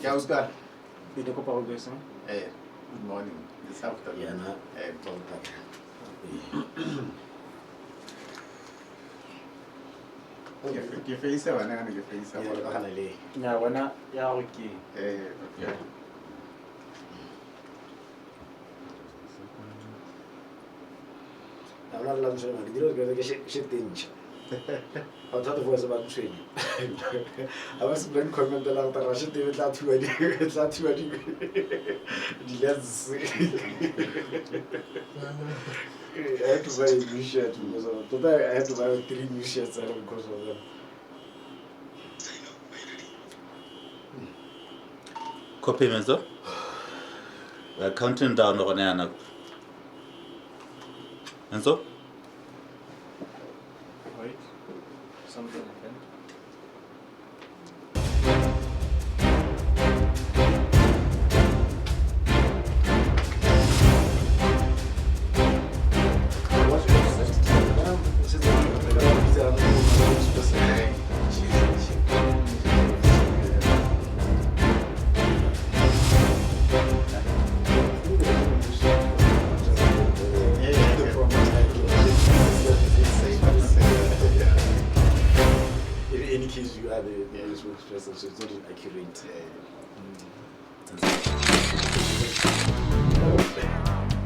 Yeah, who's got? Good morning. This afternoon. Yeah, no. Ke face wena kana ke face Yeah, wena. kana le. Yeah, wena ya okay. Okay. I'm not allowed to say my video because shit didn't. I'll tell the voice about training. I was going to comment a lot, but I should do it that way. It's not too many. Let's I had to buy a new shirt because of today. I had to buy 3 new shirts because of them. Co-payments though? We're counting down on Anna. And so? Wait. Something happened. In any case, you are the spokesperson, so it's not accurate.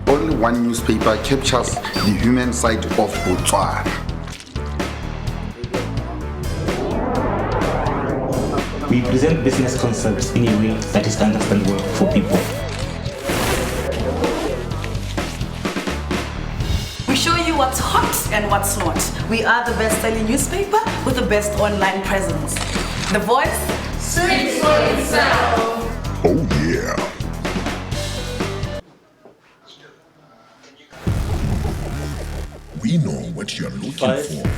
Only one newspaper captures the human side of Botswana. We present business concepts in a way that is understandable for people. We show you what's hot and what's not. We are the best-selling newspaper with the best online presence. The Voice speaks for itself. Oh yeah. We know what you're looking for.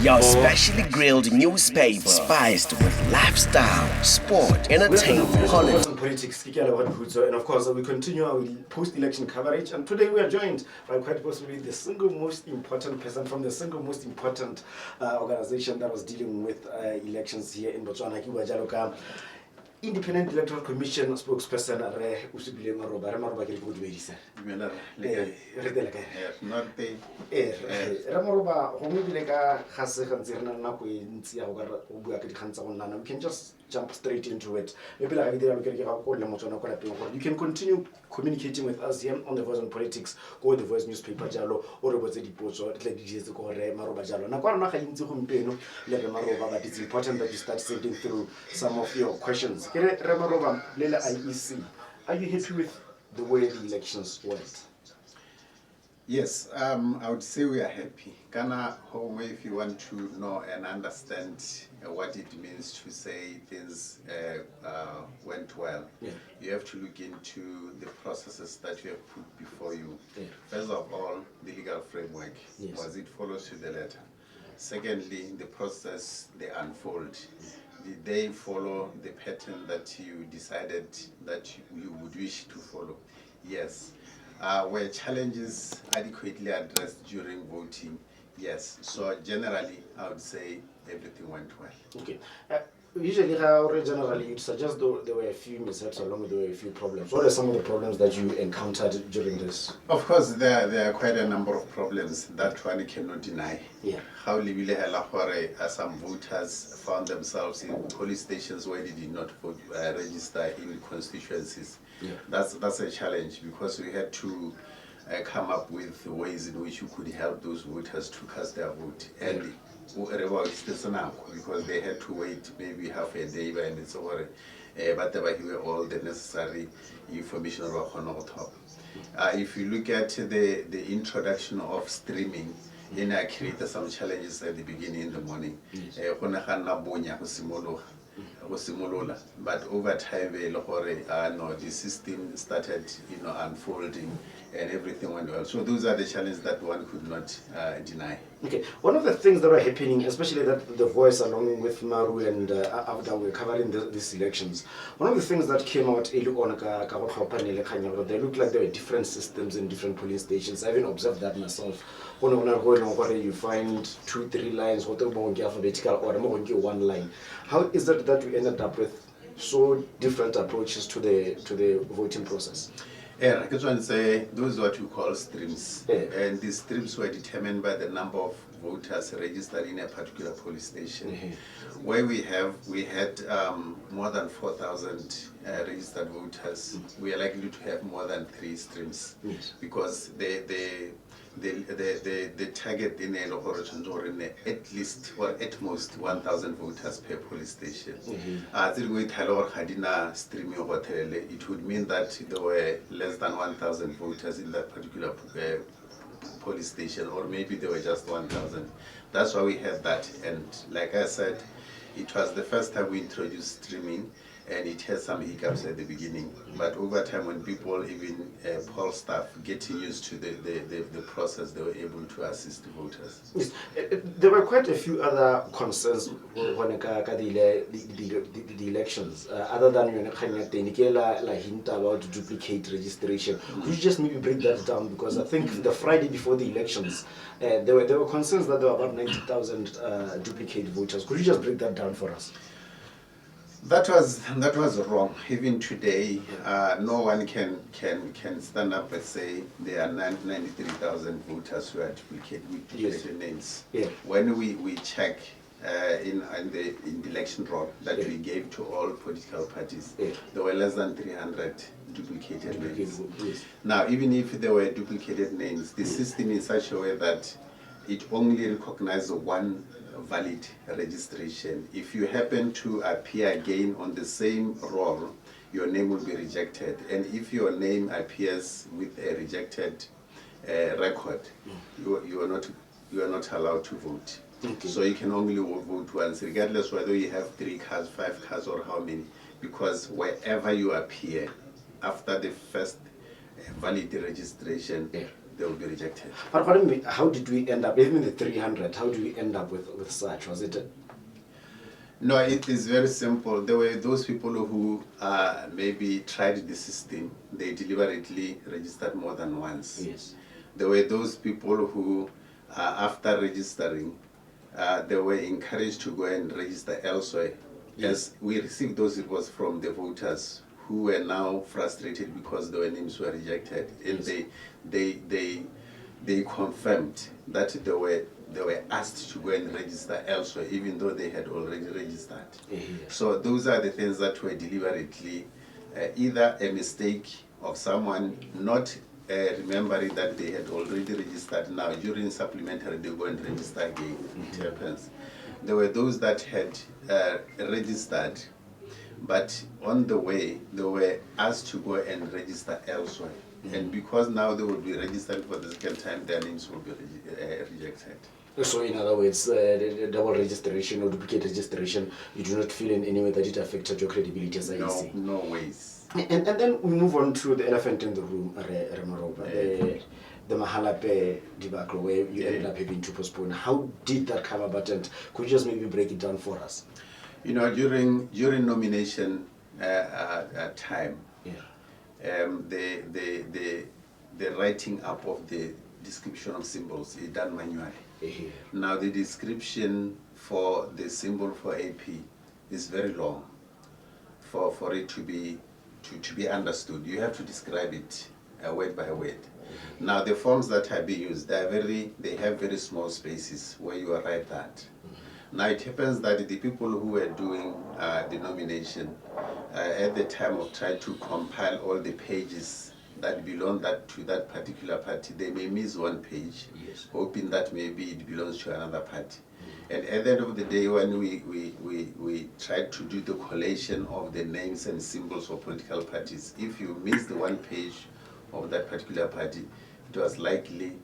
Your specially grilled newspaper spiced with lifestyle, sport, entertainment, Politics and politics, and of course we continue our post-election coverage. And today we are joined by quite possibly the single most important person from the single most important organization that was dealing with elections here in Botswana. Independent Electoral Commission spokesperson Re Usibile Maroba. Re Maroba ke go dumedisa. Dumela Re tla ka. Not the. Re Maroba go mo bile ka ga se ga ntse re na nako e ntsi ya go ka go bua ka dikgang tsa go nna. We can just jump straight into it. Maybe like dira ke ga go le motsona go lapeng gore you can continue communicating with us here on The Voice on Politics go The Voice newspaper jalo o re botse dipotso di tla di jetse go Re Maroba jalo. Na kwa rona ga intsi gompeno le Re Maroba, but it's important that you start sending through some of your questions. Re Maroba le IEC, are you happy with the way the elections went? Yes, I would say we are happy. Ghana home, if you want to know and understand what it means to say things went well, you have to look into the processes that you have put before you. First of all, the legal framework, was it followed to the letter? Secondly, the process they unfold. Did they follow the pattern that you decided that you would wish to follow? Yes. Were challenges adequately addressed during voting? Yes. So generally, I would say everything went well. Okay. Usually, generally, you'd suggest there were a few mishaps along with there were a few problems. What are some of the problems that you encountered during this? Of course, there are quite a number of problems that one cannot deny. Yeah. How some voters found themselves in police stations where they did not vote, register in constituencies. Yeah. That's a challenge because we had to come up with ways in which you could help those voters to cast their vote early. Because they had to wait maybe half a day and it's over. But they were all the necessary information about top. If you look at the introduction of streaming, I created some challenges at the beginning in the morning. But over time, the system started, unfolding, and everything went well. So those are the challenges that one could not deny. Okay, one of the things that are happening, especially that The Voice, along with Maru and Avda, we're covering these elections. One of the things that came out early on, they look like there were different systems in different polling stations. I even observed that myself. You find 2-3 lines, alphabetical order, one line. How is it that we ended up with so different approaches to the voting process? I just want to say those are what we call streams. Yeah. And these streams were determined by the number of voters registered in a particular police station. Where we had more than 4,000 registered voters, we are likely to have more than 3 streams. Yes. Because the target in at least or at most 1,000 voters per police station. It would mean that there were less than 1,000 voters in that particular police station, or maybe there were just 1,000. That's why we had that. And like I said, it was the first time we introduced streaming, and it had some hiccups at the beginning. But over time, when people, even poll staff, getting used to the process, they were able to assist the voters. Yes. There were quite a few other concerns when it came to the elections, other than la hint about duplicate registration. Could you just maybe break that down? Because I think the Friday before the elections, there were concerns that there were about 90,000 duplicate voters. Could you just break that down for us? That was wrong. Even today, no one can stand up and say there are 93,000 voters who are duplicated names. Yeah. When we check in the election roll that we gave to all political parties, there were less than 300 duplicated names. Yes. Now, even if there were duplicated names, the system is such a way that it only recognizes one valid registration. If you happen to appear again on the same roll, your name will be rejected. And if your name appears with a rejected record, you are not allowed to vote. Okay. So you can only vote once, regardless whether you have 3 cards, 5 cards, or how many, because wherever you appear after the first valid registration, they will be rejected. But pardon me, how did we end up, even the 300, how did we end up with such? Was it No, it is very simple. There were those people who maybe tried the system. They deliberately registered more than once. Yes. There were those people who, after registering, they were encouraged to go and register elsewhere. Yes, we received those reports from the voters who were now frustrated because their names were rejected, and they confirmed that they were asked to go and register elsewhere, even though they had already registered. So those are the things that were deliberately either a mistake of someone not remembering that they had already registered. Now during supplementary they go and register again. It happens. There were those that had registered, but on the way they were asked to go and register elsewhere. And because now they will be registered for the second time, their names will be rejected. So in other words, double registration or duplicate registration, you do not feel in any way that it affected your credibility as I see? No ways. And then we move on to the elephant in the room, Remaroba, the Mahalape debacle, where you ended up having to postpone. How did that come about, and could you just maybe break it down for us? You know, during nomination time, the writing up of the description of symbols is done manually. Now the description for the symbol for AP is very long. For it to be understood, you have to describe it word by word. Now the forms that are being used, they have very small spaces where you write that. Now it happens that the people who were doing the nomination at the time of trying to compile all the pages that belong to that particular party, they may miss one page, hoping that maybe it belongs to another party. And at the end of the day, when we tried to do the collation of the names and symbols of political parties, if you miss the one page of that particular party, it was likely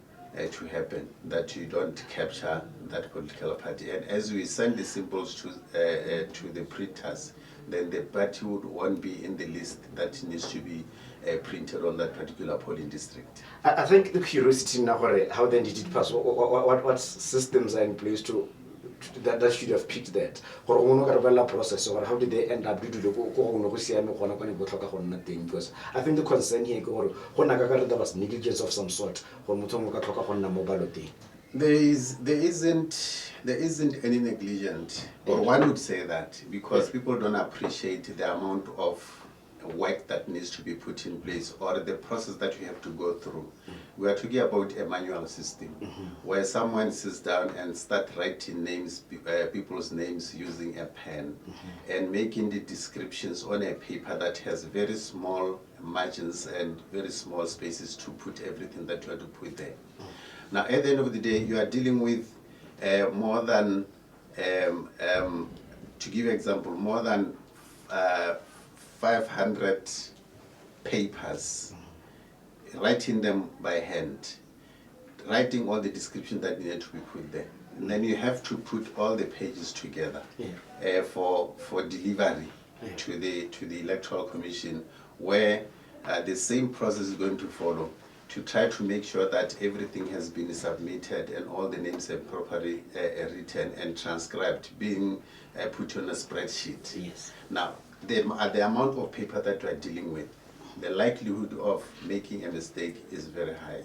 to happen that you don't capture that political party. And as we send the symbols to the printers, then the party won't be in the list that needs to be printed on that particular polling district. I think the curiosity now, how then did it pass? What systems are in place that should have picked that? Or process, or how did they end up doing the because I think the concern here there was negligence of some sort. There isn't any negligent, or one would say that, because people don't appreciate the amount of work that needs to be put in place, or the process that you have to go through. We are talking about a manual system where someone sits down and start writing names, people's names using a pen, and making the descriptions on a paper that has very small margins and very small spaces to put everything that you have to put there. Now, at the end of the day, you are dealing with more than, to give you an example, more than 500 papers, writing them by hand, writing all the description that needed to be put there. And then you have to put all the pages together for delivery to the Electoral Commission, where the same process is going to follow, to try to make sure that everything has been submitted and all the names are properly written and transcribed, being put on a spreadsheet. Yes. Now, the amount of paper that you are dealing with, the likelihood of making a mistake is very high.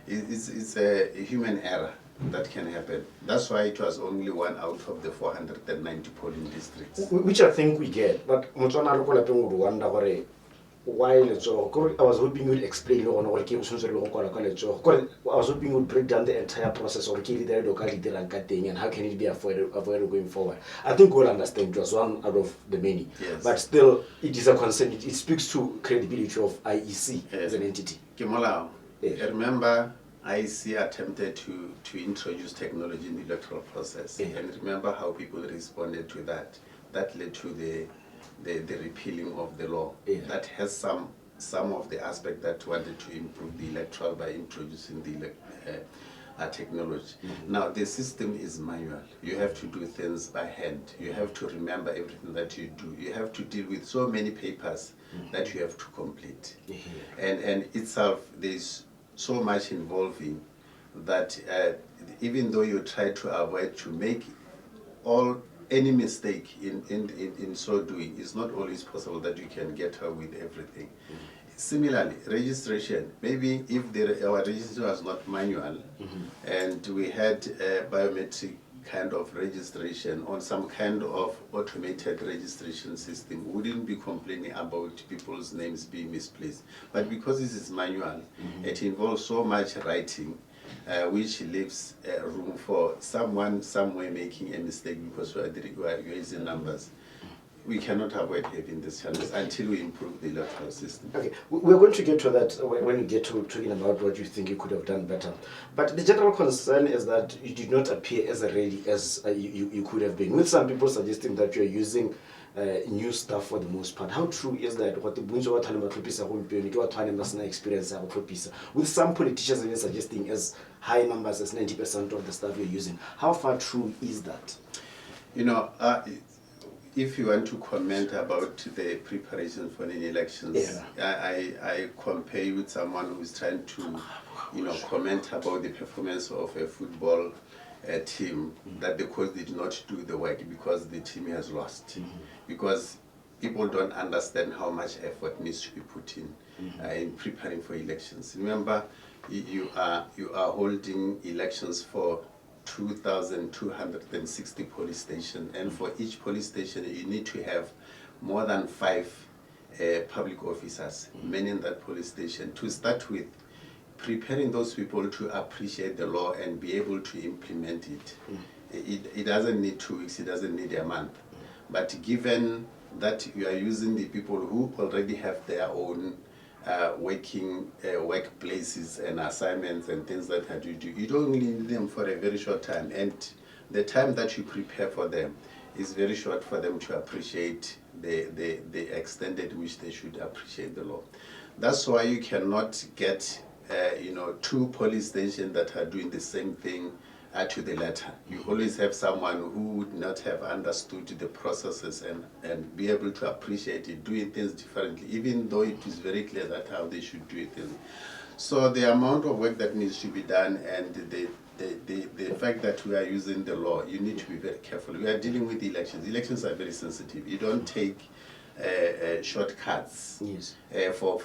It's a human error that can happen. That's why it was only 1 out of the 490 polling districts. Which I think we get, but Motswana would wonder why I was hoping you would explain I was hoping you would break down the entire process or and how can it be avoided going forward. I think we'll understand it was one out of the many. Yes. But still it is a concern. It speaks to credibility of IEC as an entity. Kimolao, Yes. remember IEC attempted to introduce technology in the electoral process. Yeah. And remember how people responded to that. That led to the repealing of the law. Yeah. That has some of the aspect that wanted to improve the electoral by introducing the technology. Now the system is manual. You have to do things by hand. You have to remember everything that you do. You have to deal with so many papers that you have to complete. And itself, there's so much involving that even though you try to avoid to make any mistake in so doing, it's not always possible that you can get away with everything. Similarly, registration, maybe if our registration was not manual and we had a biometric kind of registration on some kind of automated registration system, we wouldn't be complaining about people's names being misplaced. But because this is manual, it involves so much writing, which leaves room for someone somewhere making a mistake because we are using numbers. We cannot avoid having this challenge until we improve the electoral system. Okay, we're going to get to that when we get to talking about what you think you could have done better. But the general concern is that you did not appear as ready as you could have been, with some people suggesting that you're using new stuff for the most part. How true is that? Experience with some politicians even suggesting as high numbers as 90% of the stuff you're using. How far true is that? You know, if you want to comment about the preparation for the elections, I compare you with someone who's trying to, comment about the performance of a football team, that the coach did not do the work because the team has lost. Because people don't understand how much effort needs to be put in preparing for elections. Remember, you are holding elections for 2,260 police stations, and for each police station you need to have more than 5 public officers manning that police station. To start with, preparing those people to appreciate the law and be able to implement it. It doesn't need 2 weeks, it doesn't need a month. But given that you are using the people who already have their own workplaces and assignments and things that you do, you don't need them for a very short time, and the time that you prepare for them is very short for them to appreciate the extent at which they should appreciate the law. That's why you cannot get 2 police stations that are doing the same thing to the letter. You always have someone who would not have understood the processes and be able to appreciate it, doing things differently, even though it is very clear that how they should do it. So the amount of work that needs to be done and the fact that we are using the law, you need to be very careful. We are dealing with elections. Elections are very sensitive. You don't take shortcuts. Yes. For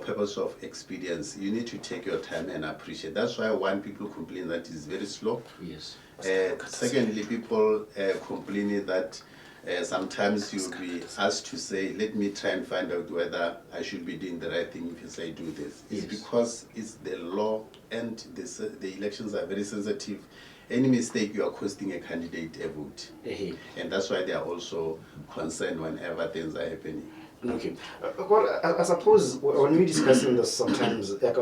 purpose of experience, you need to take your time and appreciate. That's why one people complain that it's very slow. Yes. Secondly, people complaining that sometimes you'll be asked to say, let me try and find out whether I should be doing the right thing if you say do this. It's because it's the law and the elections are very sensitive. Any mistake, you are costing a candidate a vote. And that's why they are also concerned whenever things are happening. Okay. Well, I suppose when we're discussing this sometimes, but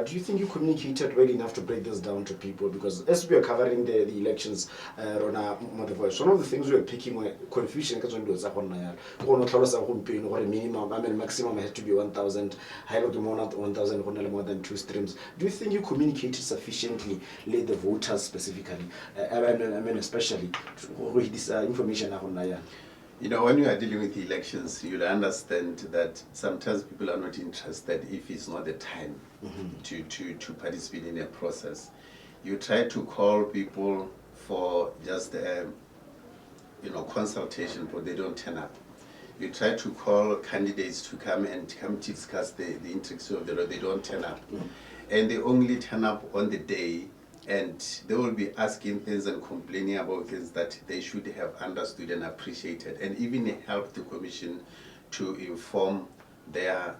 do you think you communicated well enough to break this down to people? Because as we are covering the elections, one of the things we were picking were confusion because when it was minimum, maximum has to be 1,000, high 1,000, more than 2 streams. Do you think you communicated sufficiently, let the voters specifically, especially with this information? You know, when you are dealing with elections, you'll understand that sometimes people are not interested if it's not the time to participate in a process. You try to call people for just consultation, but they don't turn up. You try to call candidates to come to discuss the intricacies of the law, they don't turn up. And they only turn up on the day, and they will be asking things and complaining about things that they should have understood and appreciated, and even help the commission to inform their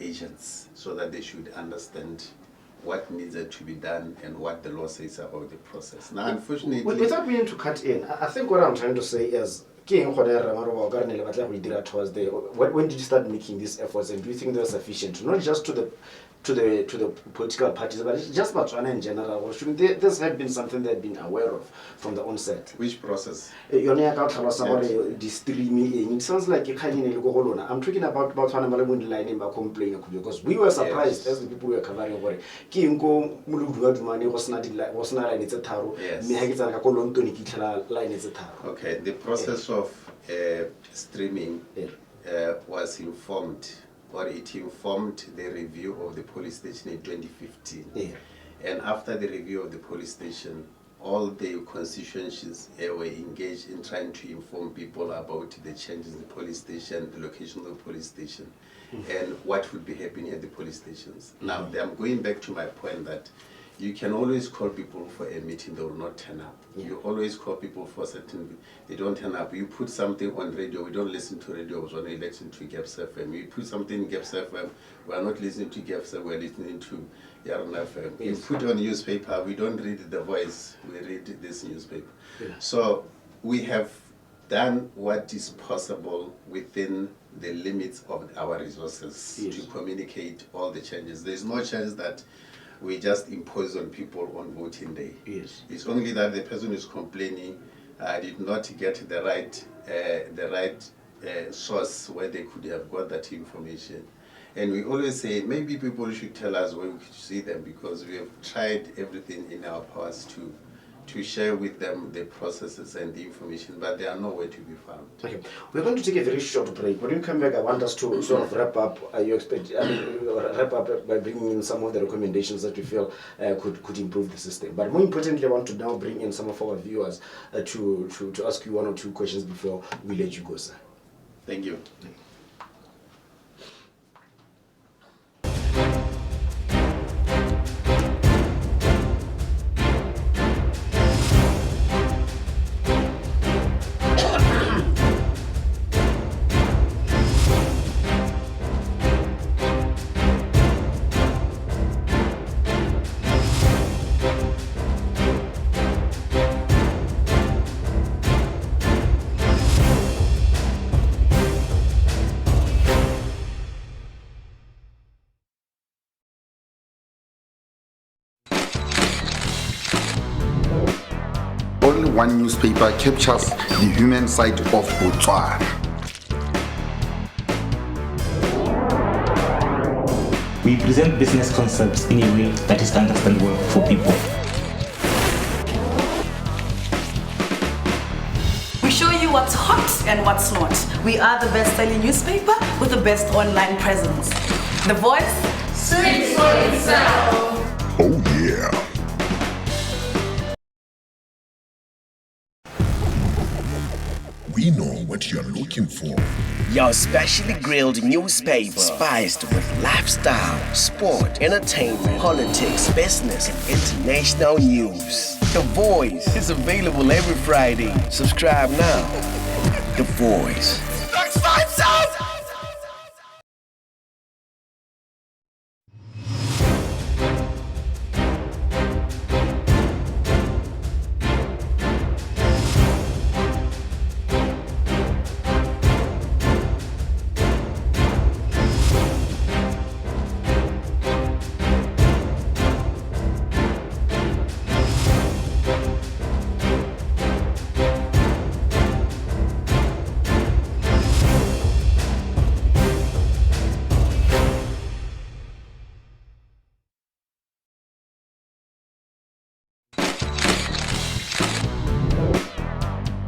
agents so that they should understand what needed to be done and what the law says about the process. Now, unfortunately, without meaning to cut in, I think what I'm trying to say is, when did you start making these efforts, and do you think they're sufficient, not just to the political parties, but just Botswana in general? Or shouldn't this have been something they've been aware of from the onset? Which process? It sounds like I'm talking about Botswana line complaining, because we were surprised as the people we were covering. Okay, the process of streaming was informed, or it informed the review of the police station in 2015. And after the review of the police station, all the constituencies were engaged in trying to inform people about the changes in the police station, the location of the police station, and what would be happening at the police stations. Now, I'm going back to my point that you can always call people for a meeting, they will not turn up. You always call people for certain, they don't turn up. You put something on radio, we don't listen to radio, on election to Gaps FM. You put something in Gaps FM, we are not listening to Gaps FM, we are listening to Yarn FM. You put on newspaper, we don't read The Voice, we read this newspaper. So we have done what is possible within the limits of our resources to communicate all the changes. There's no chance that we just impose on people on voting day. It's only that the person who's complaining did not get the right source where they could have got that information. And we always say maybe people should tell us where we could see them, because we have tried everything in our powers to share with them the processes and the information, but they are nowhere to be found. Okay, we're going to take a very short break. When you come back, I want us to sort of wrap up. Wrap up by bringing in some of the recommendations that we feel could improve the system. But more importantly, I want to now bring in some of our viewers to ask you 1 or 2 questions before we let you go, sir. Thank you. Only one newspaper captures the human side of Botswana. We present business concepts in a way that is understandable for people. We show you what's hot and what's not. We are the best-selling newspaper with the best online presence. The Voice speaks for itself. Oh yeah. We know what you're looking for. Your specially grilled newspaper, spiced with lifestyle, sport, entertainment, politics, business, and international news. The Voice is available every Friday. Subscribe now. The Voice. Next 5 sound!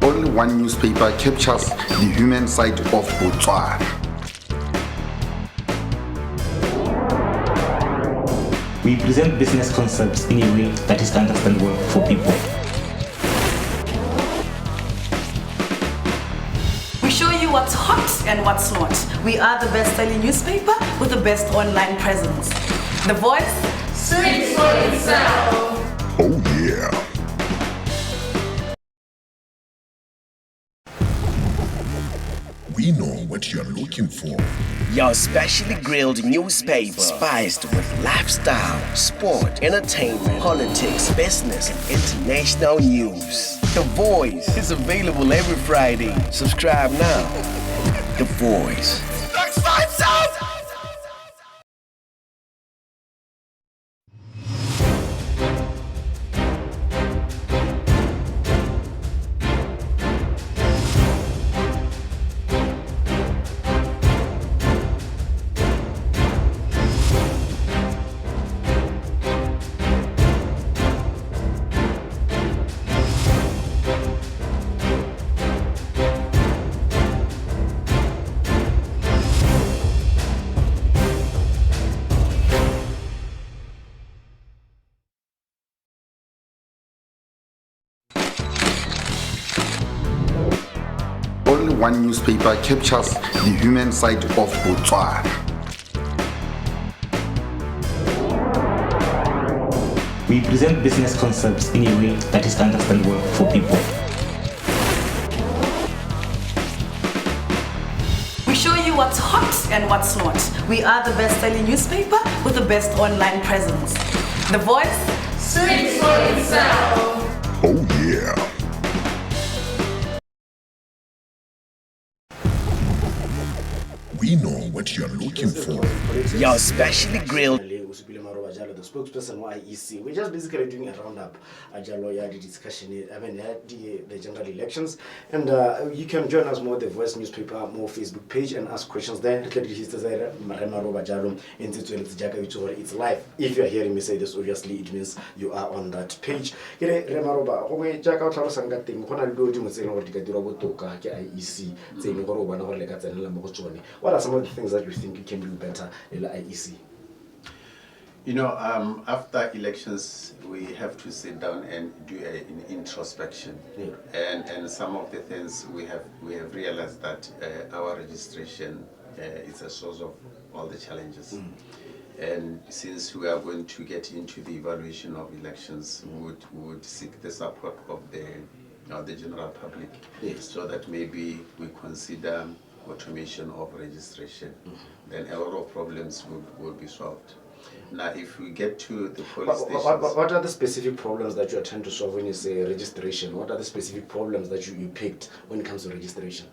Only one newspaper captures the human side of Botswana. We present business concepts in a way that is understandable for people. We show you what's hot and what's not. We are the best-selling newspaper with the best online presence. The Voice speaks for itself. Oh yeah. We know what you're looking for. Your specially grilled newspaper, spiced with lifestyle, sport, entertainment, politics, business, and international news. The Voice is available every Friday. Subscribe now. The Voice. Next 5 sound! Only one newspaper captures the human side of Botswana. We present business concepts in a way that is understandable for people. We show you what's hot and what's not. We are the best-selling newspaper with the best online presence. The Voice speaks for itself. Oh yeah. We know what you're looking for. Your specially grilled. The spokesperson wa IEC. We're just basically doing a roundup. The discussion. The general elections, and you can join us more the Voice newspaper, more Facebook page, and ask questions there. It's live. If you are hearing me say this, obviously it means you are on that page. What are some of the things that you think you can do better in the IEC? You know, after elections, we have to sit down and do an introspection. Yeah. And some of the things we have realized that our registration is a source of all the challenges. And since we are going to get into the evaluation of elections, we would seek the support of the general public, yes, so that maybe we consider automation of registration. Then a lot of problems will be solved. Now, if we get to the police stations... What are the specific problems that you are trying to solve when you say registration? What are the specific problems that you picked when it comes to registration?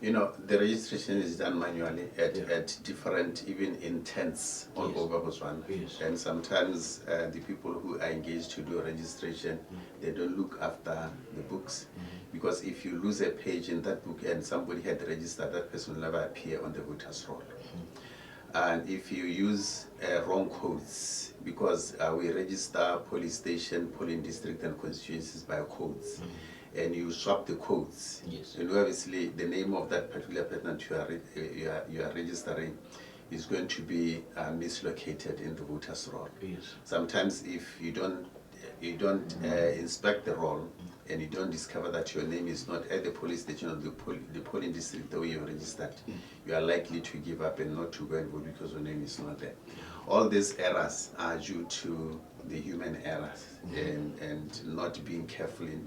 You know, the registration is done manually at different, even in tents all over Botswana. Yes. And sometimes the people who are engaged to do registration, they don't look after the books. Because if you lose a page in that book and somebody had registered, that person will never appear on the voters roll. And if you use wrong codes, because we register police station, polling district, and constituencies by codes, and you swap the codes, yes, and obviously the name of that particular person you are registering is going to be mislocated in the voters roll. Yes. Sometimes if you don't inspect the roll, and you don't discover that your name is not at the police station or the polling district the way you're registered, you are likely to give up and not to go and vote because your name is not there. All these errors are due to the human errors and not being careful in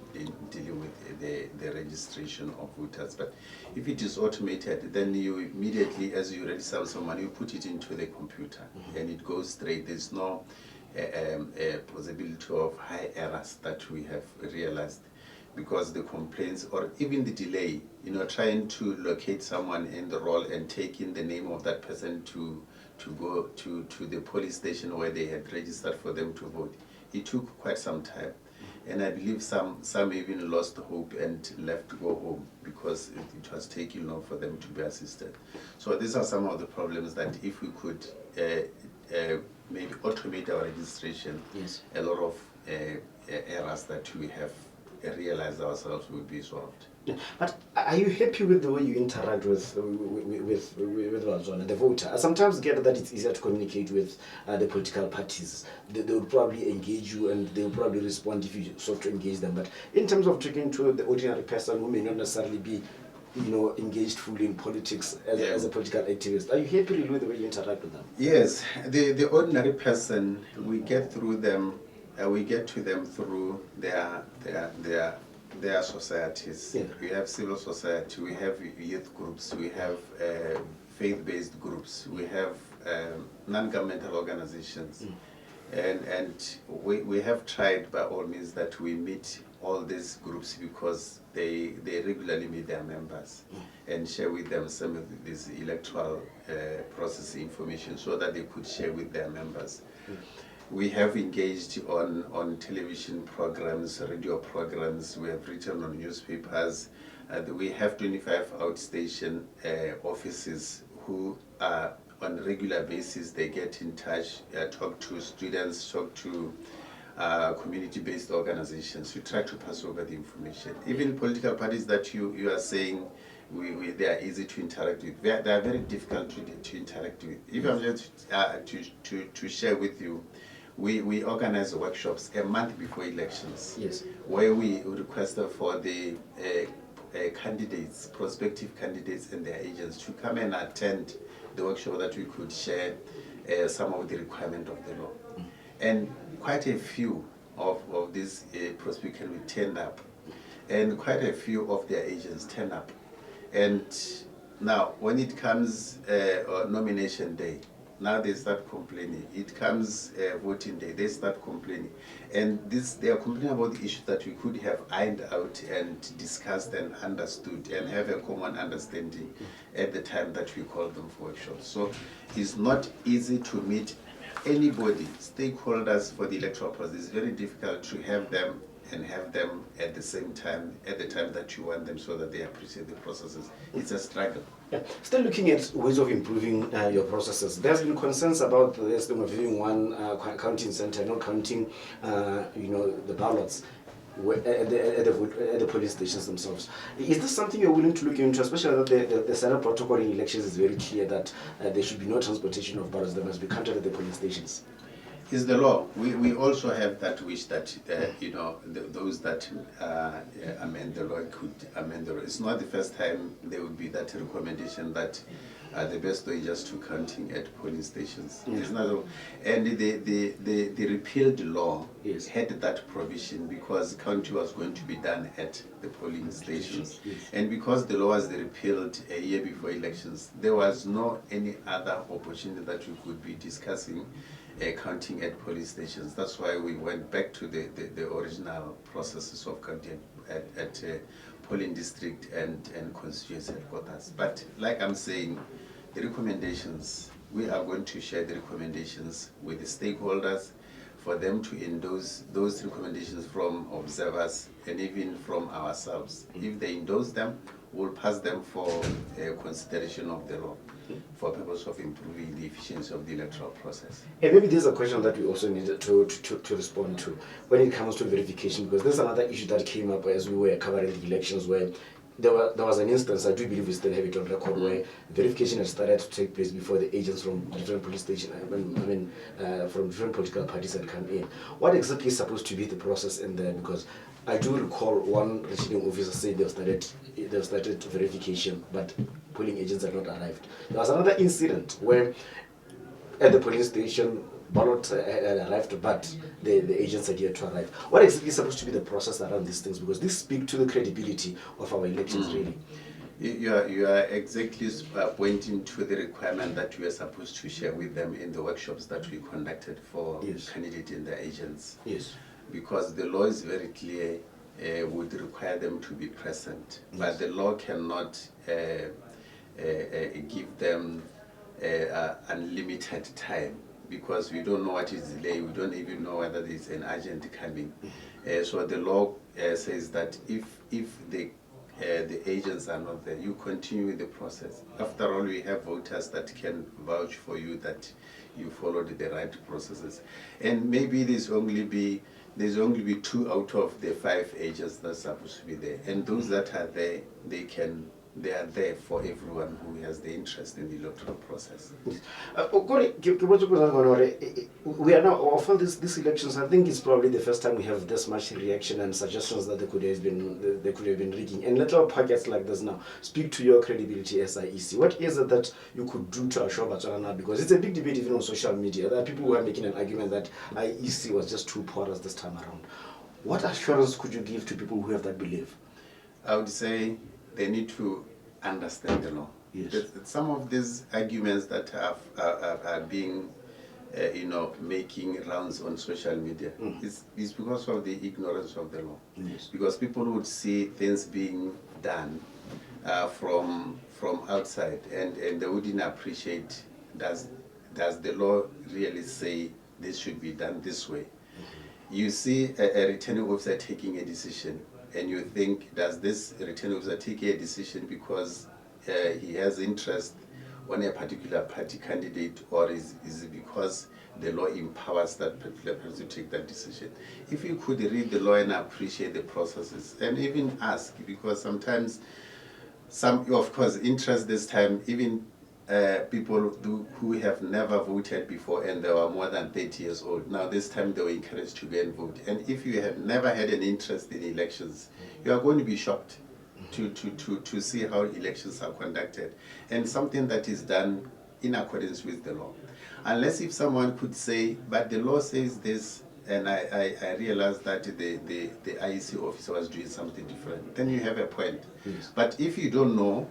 dealing with the registration of voters. But if it is automated, then you immediately, as you register someone, you put it into the computer and it goes straight. There's no a possibility of high errors that we have realized, because the complaints or even the delay, trying to locate someone in the role and taking the name of that person to go to the police station where they had registered for them to vote, it took quite some time. And I believe some even lost hope and left to go home because it was taking long for them to be assisted. So these are some of the problems that if we could maybe automate our registration, yes, a lot of errors that we have realized ourselves will be solved. Yeah. But are you happy with the way you interact with the voter? I sometimes get that it's easier to communicate with the political parties. They will probably engage you and they will probably respond if you sort to engage them. But in terms of talking to the ordinary person who may not necessarily be engaged fully in politics as a political activist, are you happy with the way you interact with them? Yes, the ordinary person, we get through them. We get to them through their societies. Yeah. We have civil society, we have youth groups, we have faith-based groups, we have non-governmental organizations, and we have tried by all means that we meet all these groups because they regularly meet their members and share with them some of this electoral process information so that they could share with their members. We have engaged on television programs, radio programs, we have written on newspapers. We have 25 outstation offices who are on a regular basis. They get in touch, talk to students, talk to community-based organizations. We try to pass over the information. Even political parties that you are saying they are easy to interact with, they are very difficult to interact with. If I'm just to share with you, we organize workshops a month before elections, yes, where we request for the candidates, prospective candidates and their agents to come and attend the workshop that we could share some of the requirement of the law. And quite a few of these prospective candidates turn up, and quite a few of their agents turn up. And now, when it comes nomination day, now they start complaining. It comes voting day, they start complaining. And they are complaining about the issues that we could have ironed out and discussed and understood and have a common understanding at the time that we call them for workshops. So it's not easy to meet anybody, stakeholders for the electoral process. It's very difficult to have them and have them at the same time, at the time that you want them, so that they appreciate the processes. It's a struggle. Yeah. Still looking at ways of improving your processes. There's been concerns about the system of having one counting center, not counting, the ballots at the polling stations themselves. Is this something you're willing to look into, especially that the Senate protocol in elections is very clear that there should be no transportation of ballots that must be counted at the polling stations? Is the law. We also have that wish that those that amend the law could amend the law. It's not the first time there would be that recommendation that the best way is just to counting at polling stations. Yeah. It's not, and the repealed law had that provision because counting was going to be done at the polling stations. Yes. And because the law was repealed a year before elections, there was no any other opportunity that we could be discussing counting at police stations. That's why we went back to the original processes of counting at polling district and constituency headquarters. But like I'm saying, the recommendations, we are going to share the recommendations with the stakeholders for them to endorse those recommendations from observers and even from ourselves. If they endorse them, we'll pass them for consideration of the law for purpose of improving the efficiency of the electoral process. And maybe there's a question that we also needed to respond to when it comes to verification, because there's another issue that came up as we were covering the elections where there was an instance, I do believe we still have it on record, where verification had started to take place before the agents from different police stations, from different political parties had come in. What exactly is supposed to be the process in there? Because I do recall one returning officer saying they started verification, but polling agents had not arrived. There was another incident where at the polling station, ballots had arrived, but the agents had yet to arrive. What exactly is supposed to be the process around these things? Because this speaks to the credibility of our elections, really. You are exactly pointing to the requirement that we are supposed to share with them in the workshops that we conducted for candidates and their agents. Yes. Because the law is very clear, would require them to be present, but the law cannot give them unlimited time, because we don't know what is delayed, we don't even know whether there's an agent coming. So the law says that if the agents are not there, you continue with the process. After all, we have voters that can vouch for you that you followed the right processes. And maybe there's only be 2 out of the 5 agents that's supposed to be there. And those that are there, they are there for everyone who has the interest in the electoral process. We are now often these elections. I think it's probably the first time we have this much reaction and suggestions that there could have been rigging. And little pockets like this now speak to your credibility as IEC. What is it that you could do to assure Botswana now? Because it's a big debate even on social media. There are people who are making an argument that IEC was just too porous this time around. What assurance could you give to people who have that belief? I would say they need to understand the law. Yes. Some of these arguments that are being, making rounds on social media is because of the ignorance of the law. Yes. Because people would see things being done from outside, and they wouldn't appreciate, does the law really say this should be done this way? You see a returning officer taking a decision, and you think, does this returning officer take a decision because he has interest on a particular party candidate, or is it because the law empowers that particular person to take that decision? If you could read the law and appreciate the processes, and even ask, because sometimes of course, interest this time, even people who have never voted before and they were more than 30 years old. Now this time they were encouraged to go and vote. And if you have never had an interest in elections, you are going to be shocked to see how elections are conducted. And something that is done in accordance with the law. Unless if someone could say, but the law says this, and I realized that the IEC officer was doing something different, then you have a point. Yes. But if you don't know,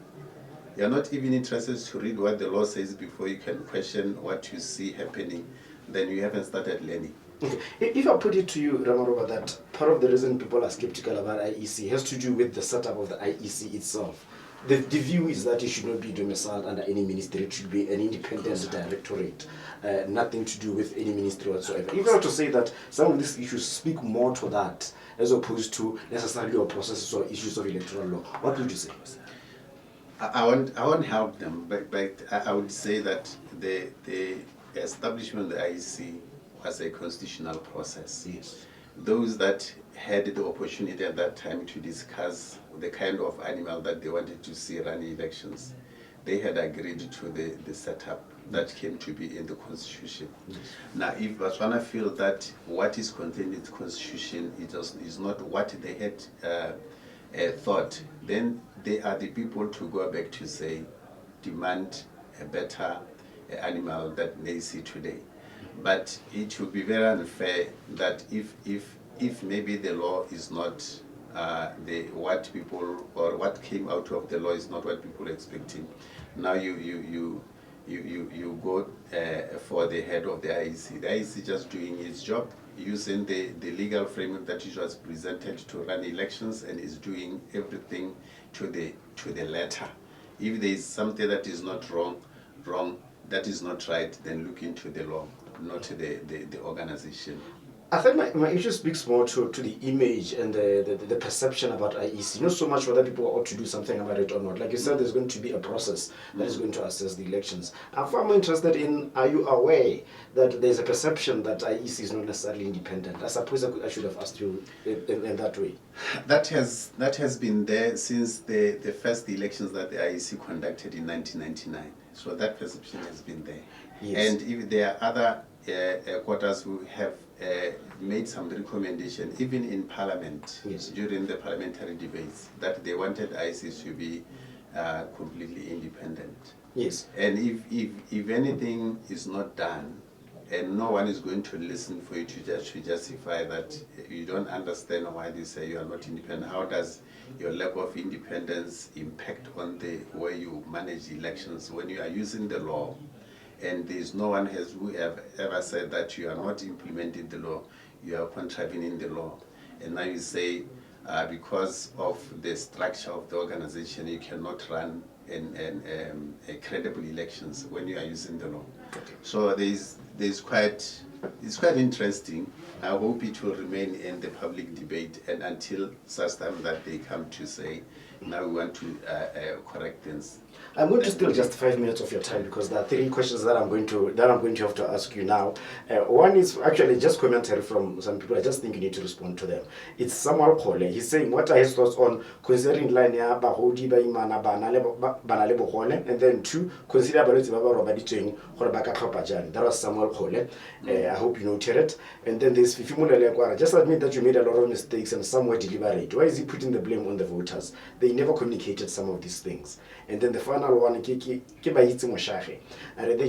you're not even interested to read what the law says before you can question what you see happening, then you haven't started learning. Okay. If I put it to you, Ramaroba, that part of the reason people are skeptical about IEC has to do with the setup of the IEC itself. The view is that it should not be domiciled under any ministry. It should be an independent directorate, nothing to do with any ministry whatsoever. If I were to say that some of these issues speak more to that as opposed to necessarily or processes or issues of electoral law, what would you say? I won't help them, but I would say that the establishment of the IEC was a constitutional process. Yes. Those that had the opportunity at that time to discuss the kind of animal that they wanted to see run elections, they had agreed to the setup that came to be in the Constitution. Yes. Now, if Botswana feel that what is contained in the Constitution is not what they had thought, then they are the people to go back to say, demand a better animal that they see today. But it would be very unfair that if maybe the law is not what people, or what came out of the law is not what people are expecting. Now you go for the head of the IEC. The IEC just doing its job, using the legal framework that it was presented to run elections, and is doing everything to the letter. If there is something that is not wrong, that is not right, then look into the law, not the organization. I think my issue speaks more to the image and the perception about IEC. Not so much whether people ought to do something about it or not. Like you said, there's going to be a process that is going to assess the elections. I'm far more interested in, are you aware that there's a perception that IEC is not necessarily independent? I suppose I should have asked you in that way. That has been there since the first elections that the IEC conducted in 1999. So that perception has been there. Yes. And if there are other quarters who have made some recommendation, even in Parliament, yes, during the parliamentary debates, that they wanted IEC to be completely independent. Yes. And if anything is not done, and no one is going to listen for you to justify that you don't understand why they say you are not independent, how does your level of independence impact on the way you manage elections when you are using the law? And there's no one who have ever said that you are not implementing the law, you are contravening the law. And now you say because of the structure of the organization, you cannot run credible elections when you are using the law. Okay. So it's quite interesting. I hope it will remain in the public debate, and until such time that they come to say, now we want to correct things. I'm going to steal just 5 minutes of your time because there are 3 questions that I'm going to have to ask you now. One is actually just commentary from some people. I just think you need to respond to them. It's Samuel Kole. He's saying, what are his thoughts on considering line ya bahodi ba imana bana le bogole, and then 2, consider balwetse ba ba robaditsweng gore ba ka tlhopha jang. That was Samuel Kole. I hope you noted it. And then there's Fifi Mulele Kwara. Just admit that you made a lot of mistakes and some were deliberate. Why is he putting the blame on the voters? They never communicated some of these things. And then the final one, they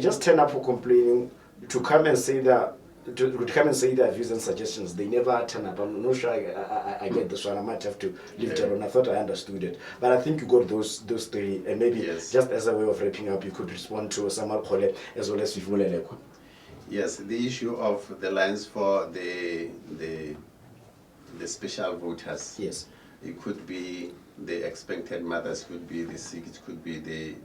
just turn up for complaining to come and say that their views and suggestions. They never turn up. I'm not sure I get this one. I might have to leave it alone. I thought I understood it, but I think you got those 3, and maybe just as a way of wrapping up, you could respond to Samuel Kole as well as Vivuleleko. Yes, the issue of the lines for the special voters. Yes. It could be the expected mothers, could be the sick, it could be the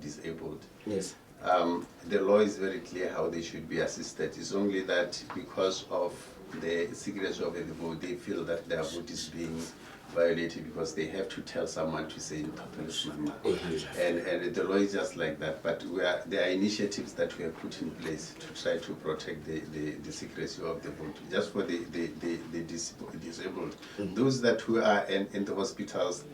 disabled. Yes. The law is very clear how they should be assisted. It's only that because of the secrecy of the vote, they feel that their vote is being violated because they have to tell someone to say and the law is just like that. But there are initiatives that we have put in place to try to protect the secrecy of the vote, just for the disabled. Those who are in the hospitals,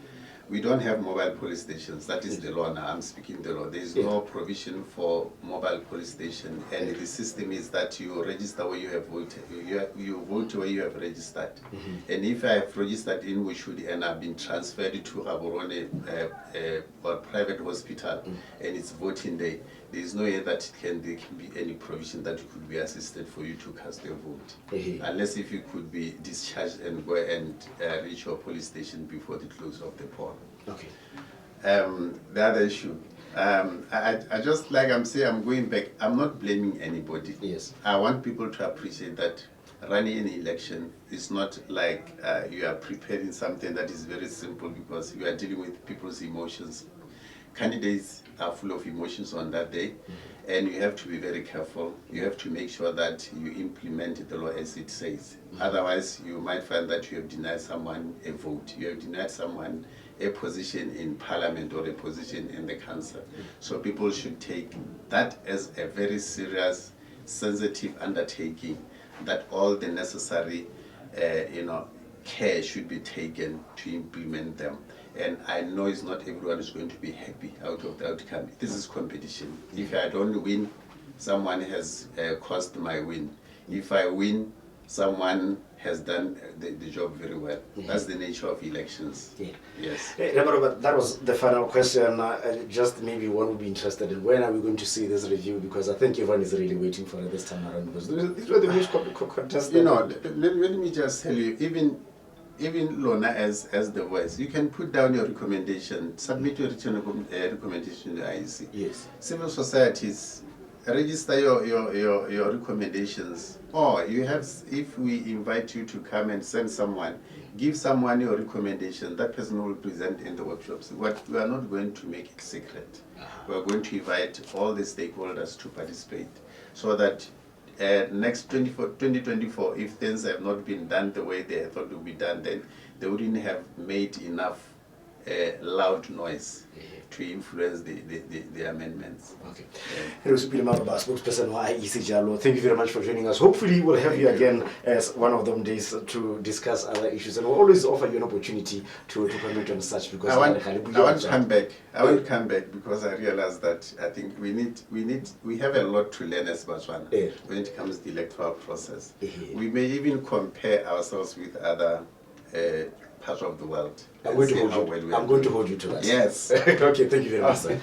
we don't have mobile police stations. That is the law now. I'm speaking the law. There is no provision for mobile police station, and the system is that you register where you have voted. You vote where you have registered. And if I have registered in Wishuti and I've been transferred to Gaborone or private hospital, and it's voting day, there is no way that there can be any provision that you could be assisted for you to cast your vote, unless if you could be discharged and go and reach your police station before the close of the poll. Okay. The other issue, I just, like I'm saying, I'm going back. I'm not blaming anybody. Yes. I want people to appreciate that running an election is not like you are preparing something that is very simple, because you are dealing with people's emotions. Candidates are full of emotions on that day, and you have to be very careful. You have to make sure that you implement the law as it says. Otherwise, you might find that you have denied someone a vote. You have denied someone a position in parliament or a position in the council. So people should take that as a very serious, sensitive undertaking, that all the necessary care should be taken to implement them. And I know it's not everyone is going to be happy out of the outcome. This is competition. If I don't win, someone has caused my win. If I win, someone has done the job very well. That's the nature of elections. Yes. But that was the final question. Just maybe one would be interested in, when are we going to see this review? Because I think everyone is really waiting for it this time around. Because these were the most contested. Let me just tell you, even Lona as the voice, you can put down your recommendation, submit your written recommendation to the IEC. Yes. Civil societies, register your recommendations. Or you have, if we invite you to come and send someone, give someone your recommendation, that person will present in the workshops. We are not going to make it secret. We are going to invite all the stakeholders to participate, so that next 2024, if things have not been done the way they thought would be done, then they wouldn't have made enough loud noise to influence the amendments. Okay. Spokesperson wa IEC Jalo. Thank you very much for joining us. Hopefully we'll have you again as one of them days to discuss other issues, and we'll always offer you an opportunity to comment on such, because I want to come back. I want to come back because I realize that I think we have a lot to learn as Botswana when it comes to the electoral process. We may even compare ourselves with other parts of the world. I'm going to hold you to that. Yes. Okay, thank you very much, sir.